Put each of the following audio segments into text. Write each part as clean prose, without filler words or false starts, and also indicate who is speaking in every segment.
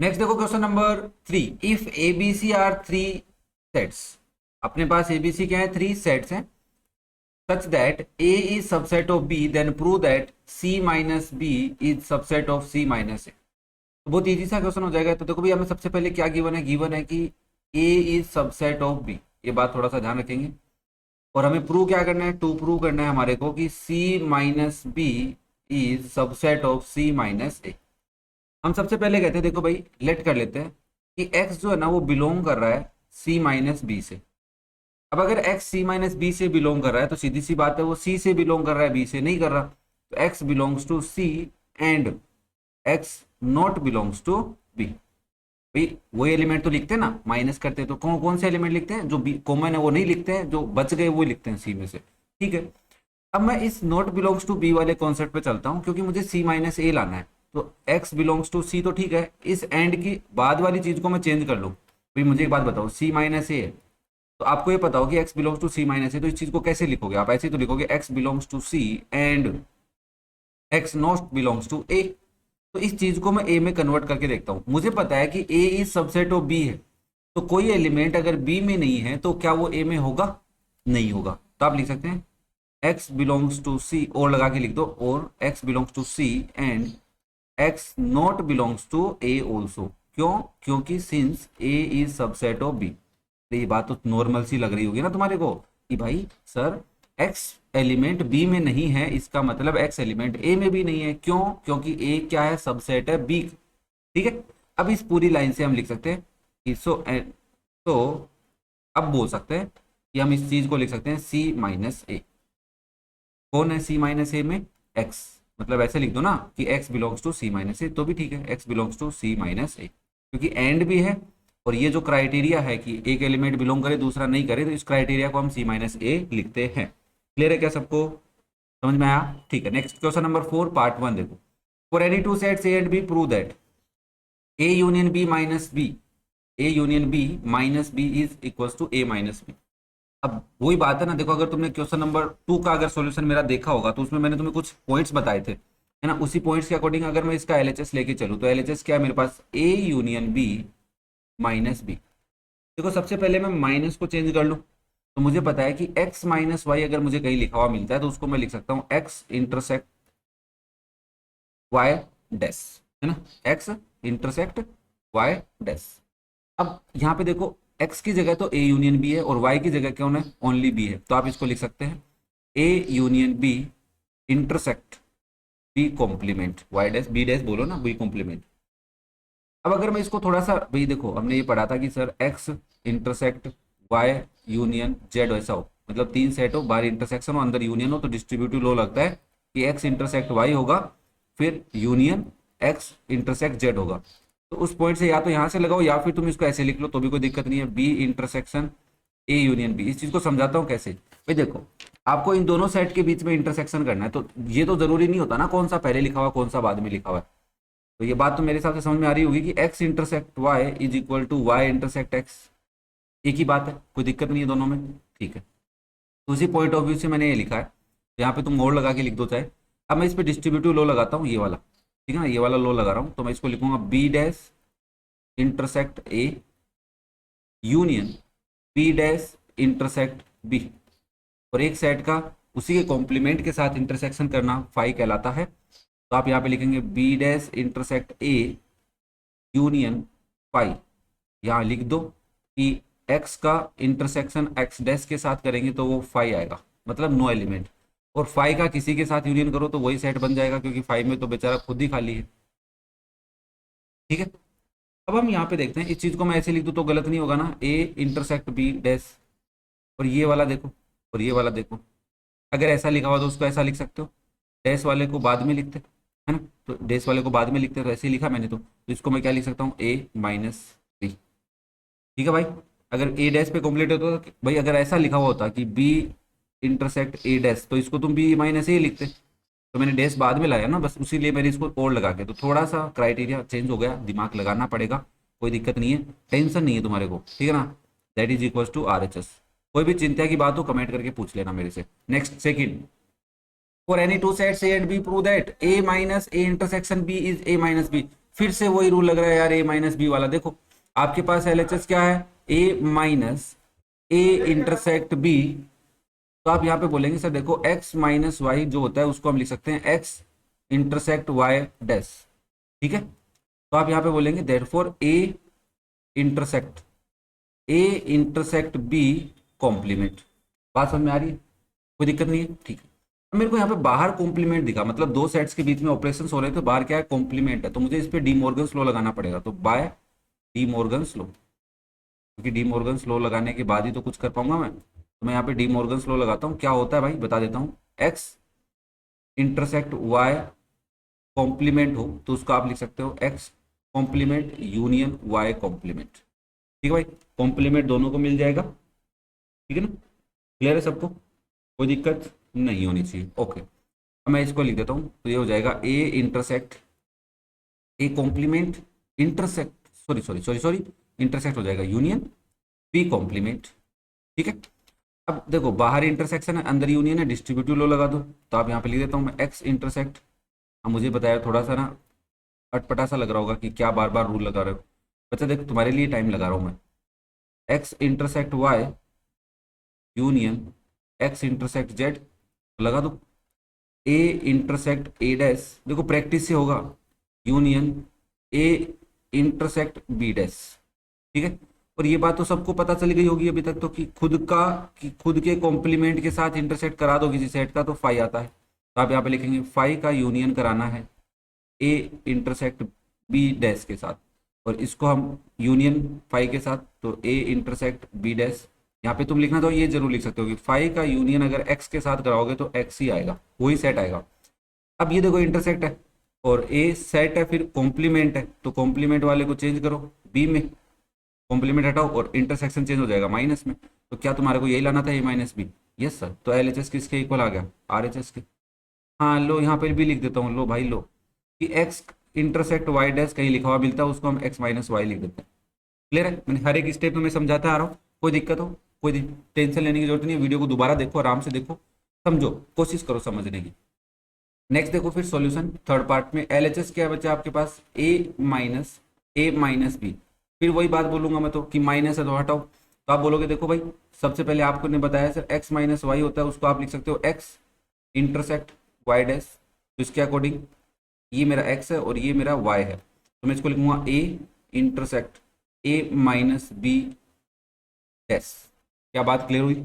Speaker 1: Next देखो question number 3। If A B C are three sets, अपने पास ABC क्या है, थ्री सेट्स हैं, such that A is subset of B, then prove that C minus B is subset of C minus A। तो बहुत easy सा question हो जाएगा। तो देखो भाई हमें सबसे पहले क्या गिवन है, गिवन है कि A is subset of B, ये बात थोड़ा सा ध्यान रखेंगे। और हमें प्रूव क्या करना है, टू प्रूव करना है हमारे को कि C minus B is subset of C minus A। हम सबसे पहले कहते हैं, देखो भाई लेट कर लेते हैं कि X जो है ना वो बिलोंग कर रहा है C माइनस बी से। अब अगर x c माइनस बी से बिलोंग कर रहा है तो सीधी सी बात है वो c से बिलोंग कर रहा है, b से नहीं कर रहा। तो x belongs to c and x not belongs to b। भाई वो एलिमेंट तो लिखते हैं ना, माइनस करते हैं तो कौन कौन से एलिमेंट लिखते हैं, जो बी कॉमन है वो नहीं लिखते हैं, जो बच गए वो लिखते हैं c में से। ठीक है, अब मैं इस नॉट बिलोंग्स टू b वाले कॉन्सेप्ट पे चलता हूँ, क्योंकि मुझे c माइनस ए लाना है। तो x बिलोंग्स टू c तो ठीक है, इस एंड की बाद वाली चीज को मैं चेंज कर लूँ। भाई मुझे एक बात बताओ, c माइनस ए है तो आपको ये पता हो कि x belongs to c minus है, तो इस चीज को कैसे लिखोगे आप, ऐसे ही तो लिखोगे x belongs to c and x not belongs to a। तो इस चीज को मैं a में कन्वर्ट करके देखता हूं। मुझे पता है कि a is subset of b है, तो कोई एलिमेंट अगर b में नहीं है तो क्या वो a में होगा, नहीं होगा। तो आप लिख सकते हैं x बिलोंग्स टू c, और लगा के लिख दो, और x belongs to c and x not belongs to a also. क्यों, क्योंकि since a is subset of b। ये बात तो नॉर्मल सी लग रही होगी ना तुम्हारे को कि भाई सर x एलिमेंट b में नहीं है, इसका मतलब x एलिमेंट a में भी नहीं है। क्यों, क्योंकि a क्या है, सबसेट है b। ठीक है, अब इस पूरी लाइन से हम लिख सकते हैं कि तो अब बोल सकते हैं कि हम इस चीज को लिख सकते हैं c माइनस ए। कौन है c माइनस ए में, x, मतलब ऐसे लिख दो ना कि x belongs to c minus A, तो भी ठीक है, x belongs to c minus A, क्योंकि एंड भी है। और ये जो क्राइटेरिया है कि एक एलिमेंट बिलोंग करे दूसरा नहीं करे, तो इस क्राइटेरिया को हम c माइनस ए लिखते हैं। क्लियर है क्या सबको, समझ में आया। ठीक है, नेक्स्ट क्वेश्चन नंबर 4 पार्ट 1 देखो। For any two sets A and B prove that A union B minus B, A union B minus B is equal to A minus B. अब वही बात है ना, देखो अगर तुमने क्वेश्चन नंबर 2 का अगर सॉल्यूशन मेरा देखा होगा तो उसमें मैंने तुम्हें कुछ पॉइंट्स बताए थे, है ना। उसी पॉइंट्स के अकॉर्डिंग अगर मैं इसका एलएचएस लेके चलूँ तो एलएचएस क्या है मेरे पास, A union B minus B. देखो सबसे पहले मैं माइनस को चेंज कर लूं, तो मुझे पता है कि x माइनस वाई अगर मुझे कहीं लिखा हुआ मिलता है तो उसको मैं लिख सकता हूं x इंटरसेक्ट y डैश, है ना, x इंटरसेक्ट y डैश। अब यहाँ पे देखो x की जगह तो a यूनियन b है और y की जगह कौन है, ओनली b है। तो आप इसको लिख सकते हैं a union b intersect b complement y dash, b dash बोलो ना, b कॉम्प्लीमेंट। अब अगर मैं इसको थोड़ा सा, भाई देखो हमने ये पढ़ा था कि sir x intersect y union z ऐसा हो, मतलब तीन सेट हो, बाहर इंटरसेक्शन हो अंदर यूनियन हो, तो डिस्ट्रीब्यूटिव लॉ लगता है कि x इंटरसेक्ट y होगा फिर यूनियन x इंटरसेक्ट z होगा। तो उस पॉइंट से या तो यहाँ से लगाओ या फिर तुम इसको ऐसे लिख लो तो भी कोई दिक्कत नहीं है, b intersection a union b। इस चीज को समझाता हूँ कैसे। भाई देखो आपको इन दोनों सेट के बीच में इंटरसेक्शन करना है, तो ये तो जरूरी नहीं होता ना कौन सा पहले लिखा हुआ कौन सा बाद में लिखा हुआ है। तो ये बात तो मेरे हिसाब से समझ में आ रही होगी कि x intersect y is equal to y intersect x, एक ही बात है, कोई दिक्कत नहीं है दोनों में। ठीक है, तो उसी पॉइंट ऑफ व्यू से मैंने ये लिखा है, तो यहाँ पे तुम और लगा के लिख दो चाहे। अब मैं इस पे डिस्ट्रीब्यूटिव लॉ लगाता हूँ, ये वाला, ठीक है ना, ये वाला लॉ लगा रहा हूँ। तो मैं इसको लिखूंगा b dash intersect a union b dash intersect b। और एक सेट का उसी के कॉम्प्लीमेंट के साथ इंटरसेक्शन करना फाई कहलाता है। तो आप यहाँ पे लिखेंगे b dash intersect a union phi. यहाँ लिख दो कि x का इंटरसेक्शन x डैश के साथ करेंगे तो वो फाई आएगा, मतलब नो एलिमेंट। और फाई का किसी के साथ यूनियन करो तो वही सेट बन जाएगा, क्योंकि फाई में तो बेचारा खुद ही खाली है। ठीक है, अब हम यहाँ पे देखते हैं, इस चीज को मैं ऐसे लिख दूँ तो गलत नहीं होगा ना, a इंटरसेक्ट b डैश। और ये वाला देखो और ये वाला देखो, अगर ऐसा लिखा हुआ तो उसको ऐसा लिख सकते हो, डैश वाले को बाद में लिखते, है ना। तो डैश वाले को बाद में लिखते, तो ऐसे ही लिखा मैंने। तो इसको मैं क्या लिख सकता हूँ, a माइनस बी। ठीक है भाई, अगर ए डैश पे कंप्लीट होता तो भाई, अगर ऐसा लिखा हुआ होता कि बी इंटरसेक्ट ए डैश तो इसको तुम बी माइनस ए लिखते। तो मैंने डैश बाद में लाया ना, बस उसी लिए मैंने इसको और लगा के, तो थोड़ा सा क्राइटेरिया चेंज हो गया, दिमाग लगाना पड़ेगा, कोई दिक्कत नहीं है, टेंशन नहीं है तुम्हारे को, ठीक है ना। That is equal to R H S. कोई भी चिंता की बात हो कमेंट करके पूछ लेना मेरे से। Next second, for any two sets A and B prove that A minus A intersection B is A minus B. फिर से वही रूल लग रहा है यार, ए माइनस बी वाला। देखो आपके पास एलएचएस क्या है, ए माइनस ए इंटरसेक्ट बी, तो आप यहाँ पे बोलेंगे सर देखो एक्स माइनस वाई जो होता है उसको हम लिख सकते हैं एक्स इंटरसेक्ट वाई डैश, ठीक है। तो आप यहाँ पे बोलेंगे therefore intersect A intersect B complement. बात समझ में आ रही है, कोई दिक्कत नहीं है, ठीक है। अब मेरे को यहाँ पे बाहर कॉम्प्लीमेंट दिखा, मतलब दो सेट्स के बीच में ऑपरेशन हो रहे थे, बाहर क्या है कॉम्प्लीमेंट है, तो मुझे इस पे डी मॉर्गन्स लॉ लगाना पड़ेगा। तो बाय डी मॉर्गन्स लॉ, क्योंकि डी मॉर्गन्स लॉ लगाने के बाद ही तो कुछ कर पाऊंगा मैं, तो मैं यहाँ पे डी मॉर्गन्स लॉ लगाता हूँ। क्या होता है भाई बता देता हूँ, एक्स इंटरसेक्ट वाई कॉम्प्लीमेंट हो तो उसको आप लिख सकते हो X complement union Y complement, ठीक है भाई। कॉम्प्लीमेंट दोनों को मिल जाएगा, ठीक है ना, क्लियर है सबको, कोई दिक्कत नहीं होनी चाहिए, ओके। अब मैं इसको लिख देता हूँ, तो ये हो जाएगा A intersect A complement intersect sorry sorry sorry sorry intersect हो जाएगा यूनियन बी कॉम्प्लीमेंट, ठीक है। अब देखो बाहर इंटरसेक्शन है अंदर यूनियन है, डिस्ट्रीब्यूटिव लो लगा दो, तो आप यहाँ पे लिख देता हूँ मैं एक्स इंटरसेक्ट। अब मुझे बताया थोड़ा सा ना अटपटा सा लग रहा होगा कि क्या बार बार रूल लगा रहे हो, बच्चा देख तुम्हारे लिए टाइम लगा रहा हूँ मैं, X intersect Y union X intersect Z लगा दो, ए इंटरसेक्ट ए डैश, देखो प्रैक्टिस से होगा, union A intersect B dash, ठीक है। और ये बात तो सबको पता चल गई होगी अभी तक तो कि खुद के कॉम्प्लीमेंट के साथ इंटरसेक्ट करा दो किसी सेट का तो फाई आता है, तो आप यहाँ पे लिखेंगे फाई का यूनियन कराना है ए इंटरसेक्ट बी डैश के साथ, और इसको हम यूनियन फाई के साथ, तो ए इंटरसेक्ट बी डैश। यहाँ पे तुम लिखना तो ये जरूर लिख सकते हो कि फाई का यूनियन अगर एक्स के साथ कराओगे तो एक्स ही आएगा, वही सेट आएगा। अब ये देखो इंटरसेक्ट है और ए सेट है, फिर कॉम्प्लीमेंट है, तो कॉम्प्लीमेंट वाले को चेंज करो बी में, कॉम्प्लीमेंट हटाओ और इंटरसेक्शन चेंज हो जाएगा माइनस में, तो क्या तुम्हारे को यही लाना था ए माइनस बी, यस सर। तो एल एच एस किसके इक्वल आ गया, आर एच एस के। हाँ लो यहाँ पर भी लिख देता हूँ, लो भाई लो, कि एक्स इंटरसेक्ट वाई डैश कहीं लिखा हुआ मिलता है उसको हम एक्स माइनस वाई लिख देते हैं, क्लियर है। मैंने हर एक स्टेप में समझाता आ रहा हूँ, कोई दिक्कत हो कोई टेंशन लेने की जरूरत नहीं है, वीडियो को दोबारा देखो आराम से देखो, समझो, कोशिश करो समझने की। नेक्स्ट देखो फिर सॉल्यूशन थर्ड पार्ट में, एलएचएस क्या है बच्चा आपके पास ए माइनस बी, फिर वही बात बोलूंगा मैं तो कि माइनस है तो हटाओ, तो आप बोलोगे देखो भाई सबसे पहले आपको ने बताया सर एक्स माइनस वाई होता है, उसको आप लिख सकते हो एक्स इंटरसेक्ट वाई डैश, तो इसके अकॉर्डिंग ये मेरा एक्स है और ये मेरा वाई है, तो मैं इसको लिखूंगा A intersect A minus B dash. क्या बात क्लियर हुई,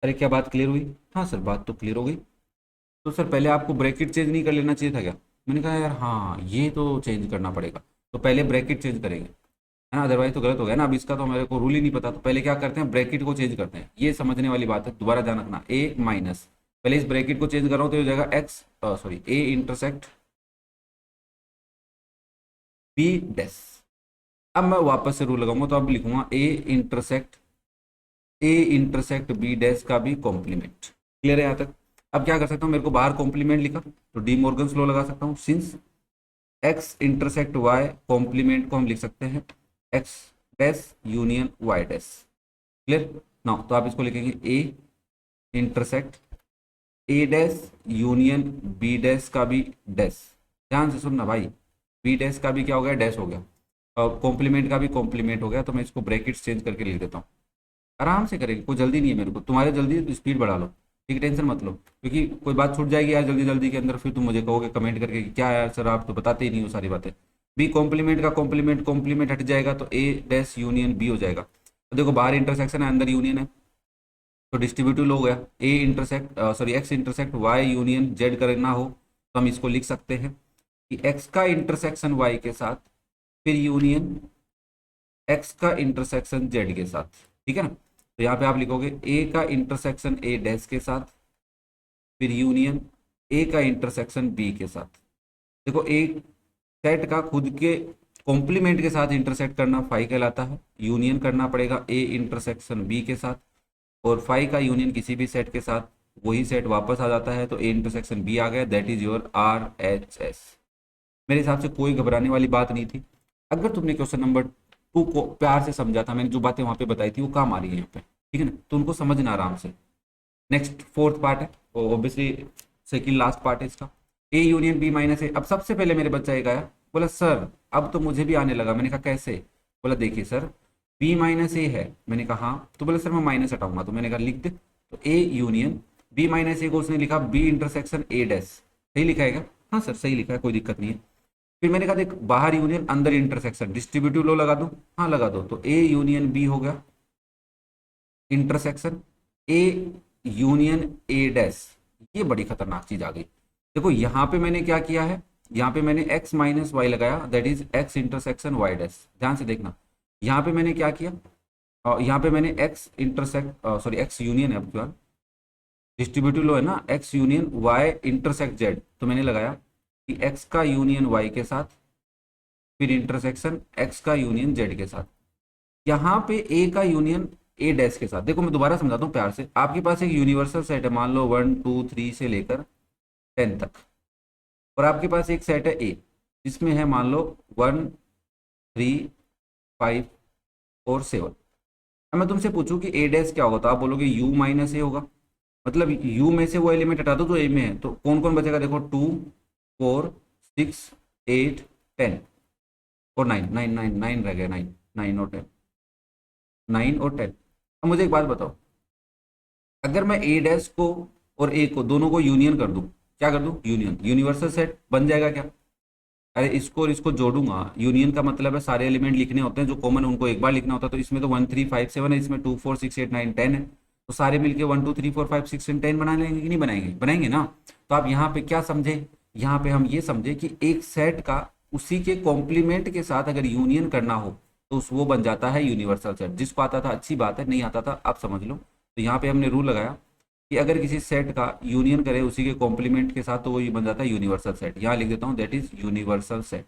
Speaker 1: अरे क्या बात क्लियर हुई, हाँ सर बात तो क्लियर हो गई। तो सर पहले आपको ब्रैकेट चेंज नहीं कर लेना चाहिए था क्या, मैंने कहा यार हाँ ये तो चेंज करना पड़ेगा, तो पहले ब्रैकेट चेंज करेंगे, है ना, अदरवाइज तो गलत हो गया ना। अब इसका तो मेरे को रूल ही नहीं पता, तो पहले क्या करते हैं ब्रैकेट को चेंज करते हैं, ये समझने वाली बात है, दोबारा ध्यान रखना। ए माइनस, पहले इस ब्रैकेट को चेंज कर रहा हूँ तो हो जाएगा X sorry A intersect B dash. अब मैं वापस से रूल लगाऊंगा तो अब लिखूंगा ए इंटरसेक्ट बी डैश का भी कॉम्प्लीमेंट, क्लियर है यहाँ तक। अब क्या कर सकता हूँ, मेरे को बाहर कॉम्प्लीमेंट लिखा तो डी मॉर्गन्स लॉ लगा सकता हूँ, since X intersect Y complement को हम लिख सकते हैं X dash union Y dash, clear ना। तो आप इसको लिखेंगे A intersect A dash union B dash का भी डैश, ध्यान से सुनना भाई, बी डैश का भी क्या हो गया डैश हो गया, और कॉम्प्लीमेंट का भी कॉम्प्लीमेंट हो गया, तो मैं इसको ब्रैकेट्स चेंज करके लिख देता हूँ, आराम से करेंगे, कोई जल्दी नहीं है मेरे को, तुम्हारे जल्दी है तो स्पीड बढ़ा लो, ठीक है, टेंशन मत लो, क्योंकि कोई बात छूट जाएगी यार जल्दी जल्दी के अंदर, फिर तुम मुझे कहोगे कमेंट करके कि क्या यार सर आप तो बताते ही नहीं हो सारी बातें। बी कॉम्प्लीमेंट का कॉम्प्लीमेंट हट जाएगा तो ए डैश यूनियन बी हो जाएगा, तो देखो बाहर इंटरसेक्शन है अंदर यूनियन है, तो डिस्ट्रीब्यूटिव लो हो गया, A intersect sorry X intersect Y union Z करना हो तो हम इसको लिख सकते हैं कि एक्स का इंटरसेक्शन वाई के साथ फिर यूनियन एक्स का इंटरसेक्शन जेड के साथ, ठीक है ना। तो यहाँ पे आप लिखोगे ए का इंटरसेक्शन ए डैश के साथ फिर यूनियन ए का इंटरसेक्शन बी के साथ। देखो एक सेट का खुद के कॉम्प्लीमेंट के साथ इंटरसेक्ट करना फाई कहलाता है, यूनियन करना पड़ेगा ए इंटरसेक्शन बी के साथ, और फाई का यूनियन किसी भी सेट के साथ वही सेट वापस आ जाता है, तो ए इंटरसेक्शन बी आ गया, that is your R H S. मेरे हिसाब से कोई घबराने वाली बात नहीं थी। अगर तुमने क्वेश्चन नंबर 2 को प्यार से समझा था, मैंने जो बातें वहां पे बताई थी वो काम आ रही है यहाँ पे, ठीक है ना, तो उनको समझना आराम से। नेक्स्ट फोर्थ पार्ट है, ऑब्वियसली सेकंड लास्ट पार्ट है इसका, ए यूनियन बी माइनस ए। अब सबसे पहले मेरे बच्चा एक आया बोला सर अब तो मुझे भी आने लगा। मैंने कहा कैसे? बोला देखिए सर बी माइनस ए है। मैंने कहा हाँ। तो बोला सर मैं माइनस हटाऊंगा। तो मैंने कहा लिख दे। तो ए यूनियन बी माइनस ए को उसने लिखा बी इंटरसेक्शन ए डैश। सही लिखा है क्या? हाँ सर सही लिखा है, कोई दिक्कत नहीं है। फिर मैंने कहा देख बाहर यूनियन अंदर इंटरसेक्शन, डिस्ट्रीब्यूटिव लो लगा दूं? हाँ लगा दो। तो ए यूनियन बी हो गया intersection A union A dash. ये बड़ी खतरनाक चीज आ गई। देखो यहाँ पे मैंने क्या किया है, यहाँ पे मैंने x माइनस वाई लगाया, that is x intersection y dash. ध्यान से देखना यहाँ पे मैंने क्या किया, यहाँ पे मैंने x intersect sorry x union है, अब क्या डिस्ट्रीब्यूटिव लो है ना, x union y intersect z। तो मैंने लगाया कि x का यूनियन y के साथ, फिर इंटरसेक्शन x का यूनियन z के साथ। यहाँ पे a का यूनियन a डैश के साथ। देखो मैं दोबारा समझाता हूँ प्यार से। आपके पास एक यूनिवर्सल सेट है, मान लो 1 2 3 से लेकर 10 तक, और आपके पास एक सेट है ए जिसमें है मान लो 1 3 5 और 7। अब मैं तुमसे पूछूं कि ए डैश क्या होगा, तो आप बोलोगे यू माइनस ए होगा। मतलब यू में से वो एलिमेंट हटा दो जो ए में है, तो कौन कौन बचेगा? देखो 2 4 6 8 10 और 9 9 9 9 रह गए, 9 9 और 10, 9 और 10। अब मुझे एक बात बताओ, अगर मैं ए डैश को और ए को दोनों को यूनियन कर दूं, क्या कर दूं? यूनियन, यूनिवर्सल सेट बन जाएगा क्या? अरे इसको और इसको जोड़ूंगा। यूनियन का मतलब है सारे एलिमेंट लिखने होते हैं जो कॉमन, उनको एक बार लिखना होता है। तो इसमें तो 1 3 5 7 है, इसमें 2 4 6 8 9 10 है, तो सारे मिलके 1 2 3 4 5 6 एंड 10 बना लेंगे कि नहीं बनाएंगे? बनाएंगे ना। तो आप यहाँ पे क्या समझे, यहाँ पे हम ये समझे कि एक सेट का उसी के कॉम्प्लीमेंट के साथ अगर यूनियन करना हो तो वो बन जाता है यूनिवर्सल सेट। जिसको आता था अच्छी बात है, नहीं आता था आप समझ लो। तो यहाँ पे हमने रूल लगाया कि अगर किसी सेट का यूनियन करे उसी के कॉम्प्लीमेंट के साथ तो वो बन जाता है यूनिवर्सल सेट। यहाँ लिख देता हूँ that is universal set,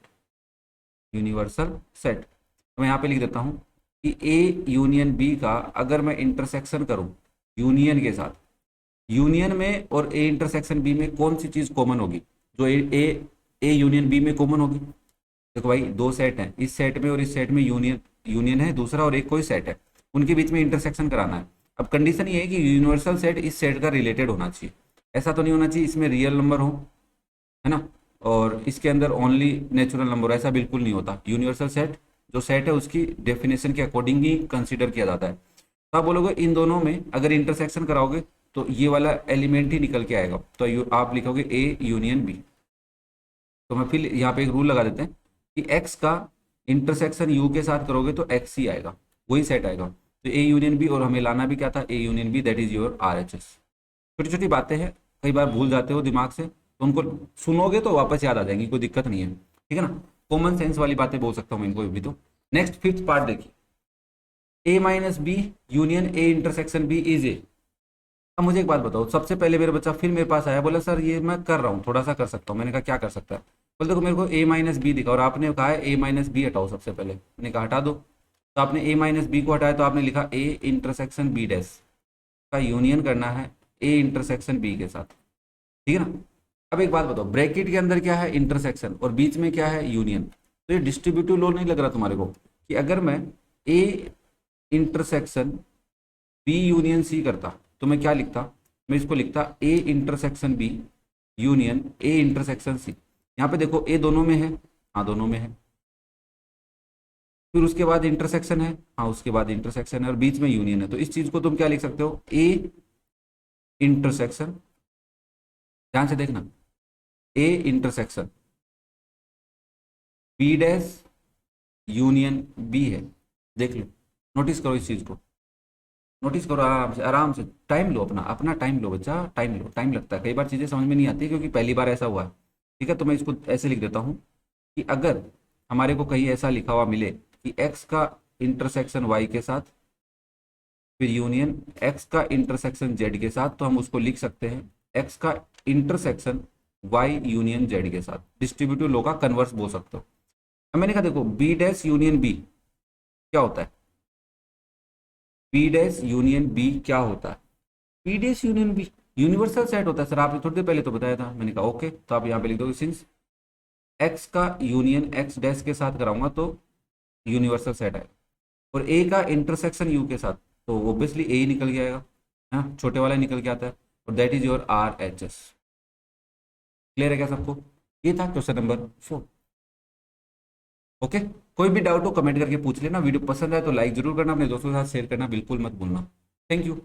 Speaker 1: universal set. तो मैं यहाँ पे लिख देता हूँ कि ए यूनियन बी का अगर मैं इंटरसेक्शन करूँ यूनियन के साथ, यूनियन में और ए इंटरसेक्शन बी में कौन सी चीज़ कॉमन होगी? जो ए यूनियन बी में कॉमन होगी। देखो भाई दो सेट हैं, इस सेट में और इस सेट में यूनियन यूनियन है दूसरा, और एक कोई सेट है, उनके बीच में इंटरसेक्शन कराना है। अब कंडीशन ये है कि यूनिवर्सल सेट इस सेट का रिलेटेड होना चाहिए। ऐसा तो नहीं होना चाहिए इसमें रियल नंबर हो, है ना, और इसके अंदर ओनली नेचुरल नंबर, ऐसा बिल्कुल नहीं होता। यूनिवर्सल सेट जो सेट है उसकी डेफिनेशन के अकॉर्डिंग ही कंसीडर किया जाता है। तो आप बोलोगे इन दोनों में अगर इंटरसेक्शन कराओगे तो ये वाला एलिमेंट ही निकल के आएगा। तो आप लिखोगे ए यूनियन बी। तो मैं फिर यहाँ पे एक रूल लगा देते हैं कि एक्स का इंटरसेक्शन यू के साथ करोगे तो एक्स ही आएगा, वही सेट आएगा। तो ए यूनियन बी, और हमें लाना भी क्या था? A union B, that is your R H S. छोटी छोटी बातें हैं, कई बार भूल जाते हो दिमाग से, तो उनको सुनोगे तो वापस याद आ जाएंगी, कोई दिक्कत नहीं है, ठीक है ना। कॉमन सेंस वाली बातें बोल सकता हूँ मैं इनको भी। तो नेक्स्ट फिफ्थ पार्ट देखिए, A minus B union A intersection B is A. अब मुझे एक बात बताओ, सबसे पहले मेरा बच्चा फिर मेरे पास आया, बोला सर ये मैं कर रहा हूँ, थोड़ा सा कर सकता हूँ। मैंने कहा क्या कर सकता है? बोले देखो मेरे को ए माइनस बी दिखा और आपने कहा है ए माइनस बी हटाओ सबसे पहले। मैंने कहा हटा दो। तो आपने ए माइनस बी को हटाया तो आपने लिखा ए इंटरसेक्शन बी डैश का यूनियन करना है ए इंटरसेक्शन बी के साथ, ठीक है ना। अब एक बात बताओ, ब्रैकेट के अंदर क्या है? इंटरसेक्शन, और बीच में क्या है? यूनियन। तो ये डिस्ट्रीब्यूटिव लॉ नहीं लग रहा तुम्हारे को कि अगर मैं A intersection B union C करता तो मैं क्या लिखता? मैं इसको लिखता A intersection B union A intersection C. यहाँ पे देखो ए दोनों में है, हाँ दोनों में है, फिर उसके बाद इंटरसेक्शन है, हाँ उसके बाद इंटरसेक्शन है, और बीच में यूनियन है। तो इस चीज को तुम क्या लिख सकते हो? ए इंटरसेक्शन, ध्यान से देखना, A intersection B dash union B है। देख लो, नोटिस करो इस चीज को, नोटिस करो आराम से, आराम से टाइम लो, अपना अपना टाइम लो बच्चा, टाइम लो। टाइम लगता है, कई बार चीज़ें समझ में नहीं आती क्योंकि पहली बार ऐसा हुआ है, ठीक है। तो मैं इसको ऐसे लिख देता हूँ कि अगर हमारे को कहीं ऐसा लिखा हुआ मिले कि x का इंटरसेक्शन y के साथ फिर यूनियन x का इंटरसेक्शन z के साथ, तो हम उसको लिख सकते हैं x का इंटरसेक्शन y यूनियन z के साथ। डिस्ट्रीब्यूटिव लॉ का कन्वर्स बोल सकते हो। अब मैंने कहा देखो b डैश यूनियन b क्या होता है? बी डैश यूनियन बी क्या होता है? B dash union B universal set होता है सर, आपने थोड़ी देर पहले तो बताया था। मैंने कहा ओके, तो आप यहाँ पे लिख दो सिंस एक्स का यूनियन एक्स डैश के साथ कराऊंगा तो यूनिवर्सल सेट है, और ए का इंटरसेक्शन यू के साथ तो ऑब्वियसली ए ही निकल के आएगा, है छोटे वाला निकल के आता है, और that is your R H S. Clear है क्या सबको? ये था क्वेश्चन नंबर 4। ओके, कोई भी डाउट हो कमेंट करके पूछ लेना। वीडियो पसंद आए तो लाइक जरूर करना, अपने दोस्तों के साथ शेयर करना बिल्कुल मत भूलना। Thank you.